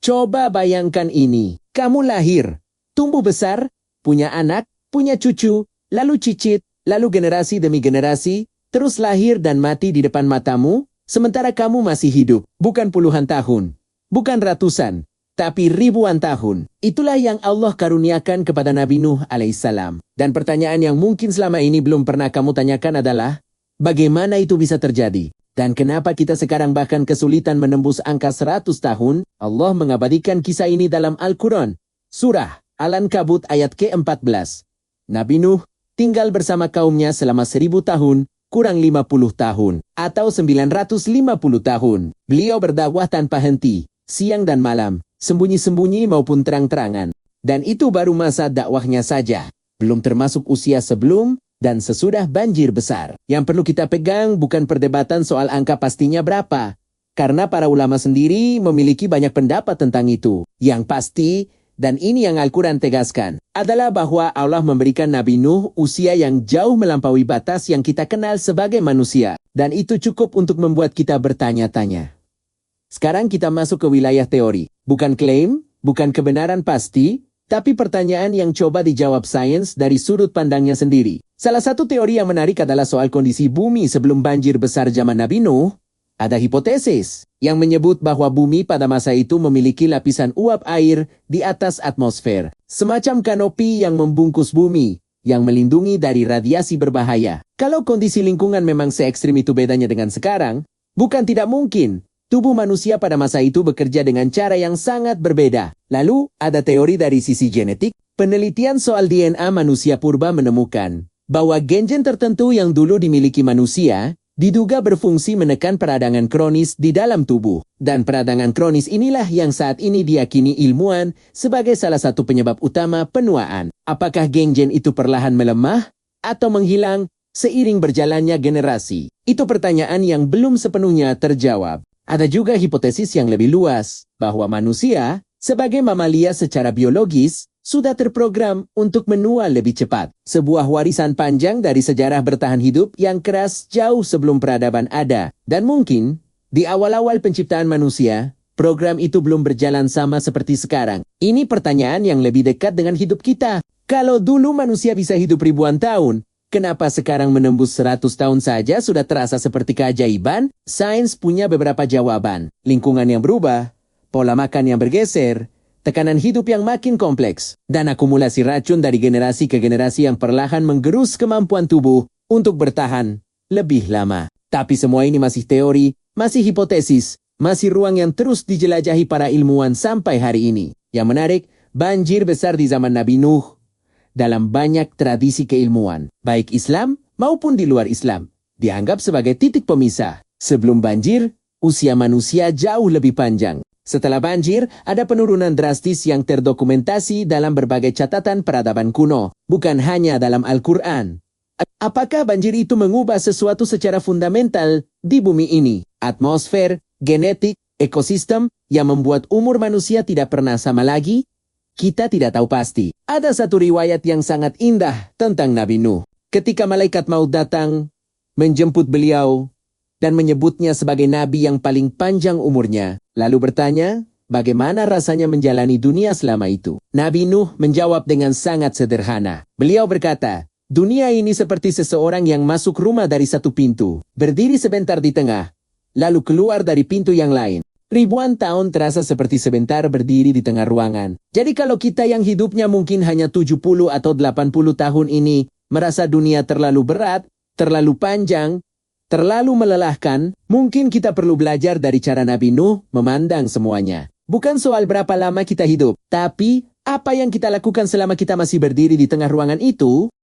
Coba bayangkan ini. Kamu lahir, tumbuh besar, punya anak, punya cucu, lalu cicit, lalu generasi demi generasi, terus lahir dan mati di depan matamu, sementara kamu masih hidup. Bukan puluhan tahun, bukan ratusan, tapi ribuan tahun. Itulah yang Allah karuniakan kepada Nabi Nuh alaihissalam. Dan pertanyaan yang mungkin selama ini belum pernah kamu tanyakan adalah, bagaimana itu bisa terjadi? Dan kenapa kita sekarang bahkan kesulitan menembus angka 100 tahun? Allah mengabadikan kisah ini dalam Al-Quran. Surah Al-Ankabut ayat ke-14. Nabi Nuh tinggal bersama kaumnya selama 1000 tahun, kurang 50 tahun, atau 950 tahun. Beliau berdakwah tanpa henti, siang dan malam, sembunyi-sembunyi maupun terang-terangan. Dan itu baru masa dakwahnya saja. Belum termasuk usia sebelum dan sesudah banjir besar. Yang perlu kita pegang bukan perdebatan soal angka pastinya berapa, karena para ulama sendiri memiliki banyak pendapat tentang itu. Yang pasti, dan ini yang Al-Quran tegaskan, adalah bahwa Allah memberikan Nabi Nuh usia yang jauh melampaui batas yang kita kenal sebagai manusia. Dan itu cukup untuk membuat kita bertanya-tanya. Sekarang kita masuk ke wilayah teori. Bukan klaim, bukan kebenaran pasti, tapi pertanyaan yang coba dijawab sains dari sudut pandangnya sendiri. Salah satu teori yang menarik adalah soal kondisi bumi sebelum banjir besar zaman Nabi Nuh. Ada hipotesis yang menyebut bahwa bumi pada masa itu memiliki lapisan uap air di atas atmosfer. Semacam kanopi yang membungkus bumi, yang melindungi dari radiasi berbahaya. Kalau kondisi lingkungan memang se-ekstrim itu bedanya dengan sekarang, bukan tidak mungkin tubuh manusia pada masa itu bekerja dengan cara yang sangat berbeda. Lalu, ada teori dari sisi genetik. Penelitian soal DNA manusia purba menemukan bahwa gen-gen tertentu yang dulu dimiliki manusia diduga berfungsi menekan peradangan kronis di dalam tubuh. Dan peradangan kronis inilah yang saat ini diyakini ilmuwan sebagai salah satu penyebab utama penuaan. Apakah gen-gen itu perlahan melemah atau menghilang seiring berjalannya generasi? Itu pertanyaan yang belum sepenuhnya terjawab. Ada juga hipotesis yang lebih luas, bahwa manusia, sebagai mamalia secara biologis, sudah terprogram untuk menua lebih cepat. Sebuah warisan panjang dari sejarah bertahan hidup yang keras jauh sebelum peradaban ada. Dan mungkin, di awal-awal penciptaan manusia, program itu belum berjalan sama seperti sekarang. Ini pertanyaan yang lebih dekat dengan hidup kita. Kalau dulu manusia bisa hidup ribuan tahun, kenapa sekarang menembus 100 tahun saja sudah terasa seperti keajaiban? Sains punya beberapa jawaban. Lingkungan yang berubah, pola makan yang bergeser, tekanan hidup yang makin kompleks, dan akumulasi racun dari generasi ke generasi yang perlahan menggerus kemampuan tubuh untuk bertahan lebih lama. Tapi semua ini masih teori, masih hipotesis, masih ruang yang terus dijelajahi para ilmuwan sampai hari ini. Yang menarik, banjir besar di zaman Nabi Nuh dalam banyak tradisi keilmuan, baik Islam maupun di luar Islam, dianggap sebagai titik pemisah. Sebelum banjir, usia manusia jauh lebih panjang. Setelah banjir, ada penurunan drastis yang terdokumentasi dalam berbagai catatan peradaban kuno, bukan hanya dalam Al-Quran. Apakah banjir itu mengubah sesuatu secara fundamental di bumi ini? Atmosfer, genetik, ekosistem yang membuat umur manusia tidak pernah sama lagi? Kita tidak tahu pasti. Ada satu riwayat yang sangat indah tentang Nabi Nuh. Ketika malaikat maut datang, menjemput beliau, dan menyebutnya sebagai nabi yang paling panjang umurnya, lalu bertanya, bagaimana rasanya menjalani dunia selama itu? Nabi Nuh menjawab dengan sangat sederhana. Beliau berkata, dunia ini seperti seseorang yang masuk rumah dari satu pintu, berdiri sebentar di tengah, lalu keluar dari pintu yang lain. Ribuan tahun terasa seperti sebentar berdiri di tengah ruangan. Jadi kalau kita yang hidupnya mungkin hanya 70 atau 80 tahun ini merasa dunia terlalu berat, terlalu panjang, terlalu melelahkan, mungkin kita perlu belajar dari cara Nabi Nuh memandang semuanya. Bukan soal berapa lama kita hidup, tapi apa yang kita lakukan selama kita masih berdiri di tengah ruangan itu.